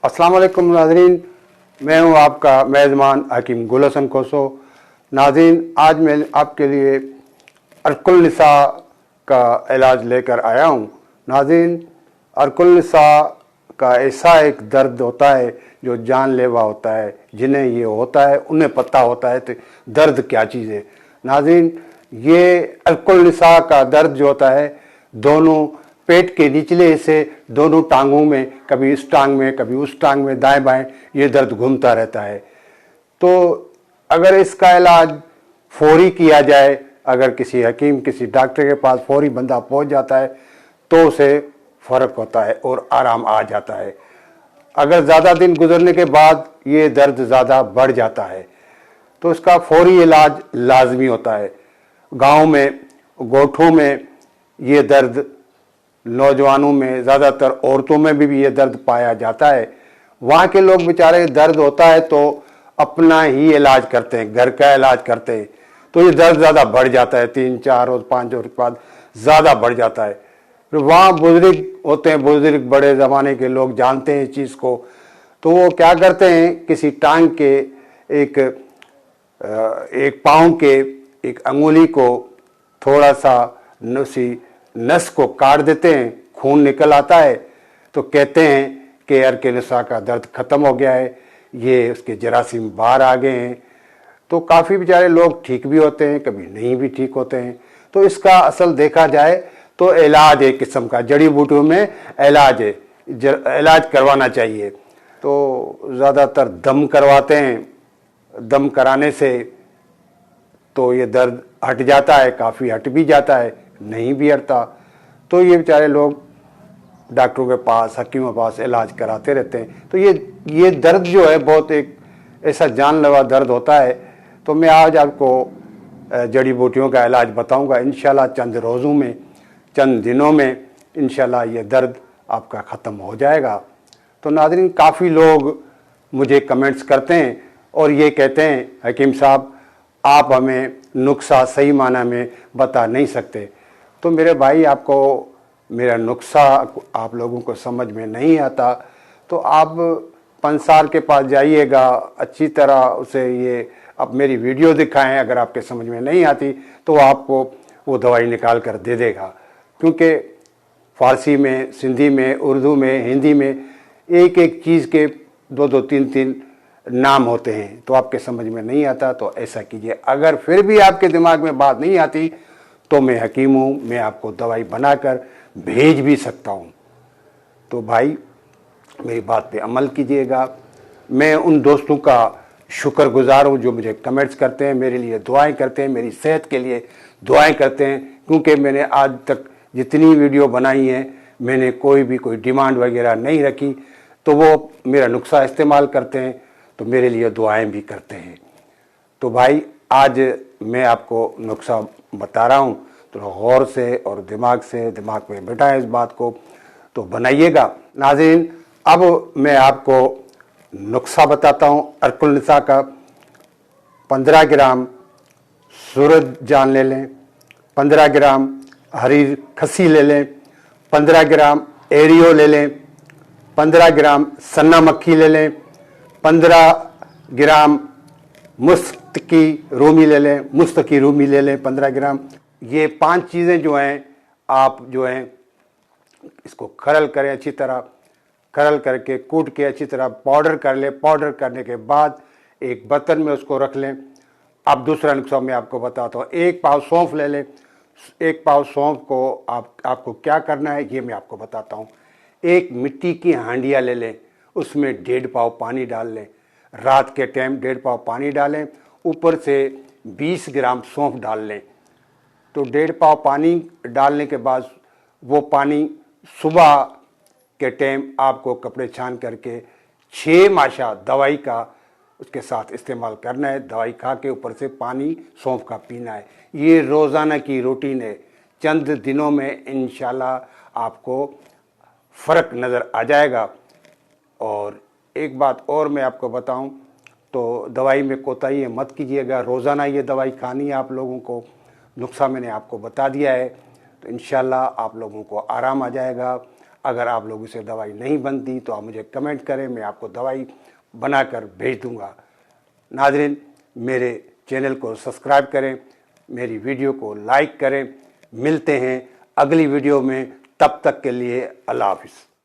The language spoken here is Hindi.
अस्सलाम वालेकुम नाज़रीन, मैं हूं आपका मेज़बान हकीम गुल हसन खोसो। नाज़रीन, आज मैं आपके लिए अर्कुल निसा का इलाज लेकर आया हूं। नाज़रीन, अर्कुल निसा का ऐसा एक दर्द होता है जो जानलेवा होता है। जिन्हें ये होता है उन्हें पता होता है तो दर्द क्या चीज़ है। नाज़रीन, ये अर्कुल निसा का दर्द जो होता है दोनों पेट के निचले हिस्से, दोनों टांगों में, कभी इस टांग में कभी उस टांग में, दाएं बाएं ये दर्द घूमता रहता है। तो अगर इसका इलाज फौरी किया जाए, अगर किसी हकीम किसी डॉक्टर के पास फौरी बंदा पहुंच जाता है तो उसे फ़र्क होता है और आराम आ जाता है। अगर ज़्यादा दिन गुजरने के बाद ये दर्द ज़्यादा बढ़ जाता है तो इसका फौरी इलाज लाजमी होता है। गांव में, गोठों में ये दर्द, नौजवानों में, ज़्यादातर औरतों में भी ये दर्द पाया जाता है। वहाँ के लोग बेचारे दर्द होता है तो अपना ही इलाज करते हैं, घर का इलाज करते हैं, तो ये दर्द ज़्यादा बढ़ जाता है। 3-4 रोज़ 5 रोज़ के बाद ज़्यादा बढ़ जाता है। फिर वहाँ बुजुर्ग होते हैं, बुजुर्ग बड़े ज़माने के लोग जानते हैं इस चीज़ को, तो वो क्या करते हैं, किसी टांग के एक पाँव के एक अंगुली को थोड़ा सा नस को काट देते हैं, खून निकल आता है, तो कहते हैं कि अर्कुल निसा का दर्द ख़त्म हो गया है, ये उसके जरासीम बाहर आ गए हैं। तो काफ़ी बेचारे लोग ठीक भी होते हैं, कभी नहीं भी ठीक होते हैं। तो इसका असल देखा जाए तो इलाज एक किस्म का, जड़ी बूटियों में इलाज है, इलाज करवाना चाहिए। तो ज़्यादातर दम करवाते हैं, दम कराने से तो ये दर्द हट जाता है, काफ़ी हट भी जाता है, नहीं भी हटता तो ये बेचारे लोग डॉक्टरों के पास, हकीमों के पास इलाज कराते रहते हैं। तो ये दर्द जो है बहुत एक ऐसा जानलेवा दर्द होता है। तो मैं आज आपको जड़ी बूटियों का इलाज बताऊंगा। इंशाल्लाह चंद रोज़ों में, चंद दिनों में इंशाल्लाह ये दर्द आपका ख़त्म हो जाएगा। तो नाज़रीन, काफ़ी लोग मुझे कमेंट्स करते हैं और ये कहते हैं, हकीम साहब आप हमें नुस्खा सही माना में बता नहीं सकते। तो मेरे भाई, आपको मेरा नुस्खा आप लोगों को समझ में नहीं आता तो आप पंसार के पास जाइएगा, अच्छी तरह उसे ये अब मेरी वीडियो दिखाएं। अगर आपके समझ में नहीं आती तो आपको वो दवाई निकाल कर दे देगा, क्योंकि फ़ारसी में, सिंधी में, उर्दू में, हिंदी में एक एक चीज़ के 2-2, 3-3 नाम होते हैं। तो आपके समझ में नहीं आता तो ऐसा कीजिए। अगर फिर भी आपके दिमाग में बात नहीं आती तो मैं हकीम हूँ, मैं आपको दवाई बनाकर भेज भी सकता हूँ। तो भाई, मेरी बात पे अमल कीजिएगा। मैं उन दोस्तों का शुक्रगुजार हूँ जो मुझे कमेंट्स करते हैं, मेरे लिए दुआएं करते हैं, मेरी सेहत के लिए दुआएं करते हैं, क्योंकि मैंने आज तक जितनी वीडियो बनाई हैं मैंने कोई डिमांड वगैरह नहीं रखी। तो वो मेरा नुस्खा इस्तेमाल करते हैं तो मेरे लिए दुआएं भी करते हैं। तो भाई, आज मैं आपको नुस्खा बता रहा हूँ, तो गौर से और दिमाग में बैठाएं इस बात को, तो बनाइएगा। नाज़रीन, अब मैं आपको नुस्खा बताता हूँ अर्कुल निसा का। 15 ग्राम सूरज जान ले लें, 15 ग्राम हरी खसी ले लें, 15 ग्राम एरियो ले लें, 15 ग्राम सन्ना मक्खी ले लें, 15 ग्राम मुस्तकी रूमी ले लें, 15 ग्राम। ये 5 चीज़ें जो हैं, आप जो हैं इसको खरल करें, अच्छी तरह खरल करके कूट के अच्छी तरह पाउडर कर लें। पाउडर करने के बाद एक बर्तन में उसको रख लें। अब दूसरा नुस्खा मैं आपको बताता हूँ। 1 पाव सौंफ ले लें। 1 पाव सौंफ को आपको क्या करना है ये मैं आपको बताता हूँ। एक मिट्टी की हांडिया ले लें, उसमें 1.5 पाव पानी डाल लें। रात के टाइम 1.5 पाव पानी डालें, ऊपर से 20 ग्राम सौंफ डाल लें। तो 1.5 पाव पानी डालने के बाद वो पानी सुबह के टाइम आपको कपड़े छान करके 6 माशा दवाई का उसके साथ इस्तेमाल करना है। दवाई खा के ऊपर से पानी सौंफ का पीना है। ये रोज़ाना की रूटीन है। चंद दिनों में इंशाल्लाह आपको फ़र्क नज़र आ जाएगा। और एक बात और मैं आपको बताऊं, तो दवाई में कोताही मत कीजिएगा। रोज़ाना ये दवाई खानी है आप लोगों को। नुस्खा मैंने आपको बता दिया है, तो इंशाल्लाह आप लोगों को आराम आ जाएगा। अगर आप लोगों से दवाई नहीं बनती तो आप मुझे कमेंट करें, मैं आपको दवाई बनाकर भेज दूंगा। नाज़रीन, मेरे चैनल को सब्सक्राइब करें, मेरी वीडियो को लाइक करें। मिलते हैं अगली वीडियो में, तब तक के लिए अल्लाह हाफिज़।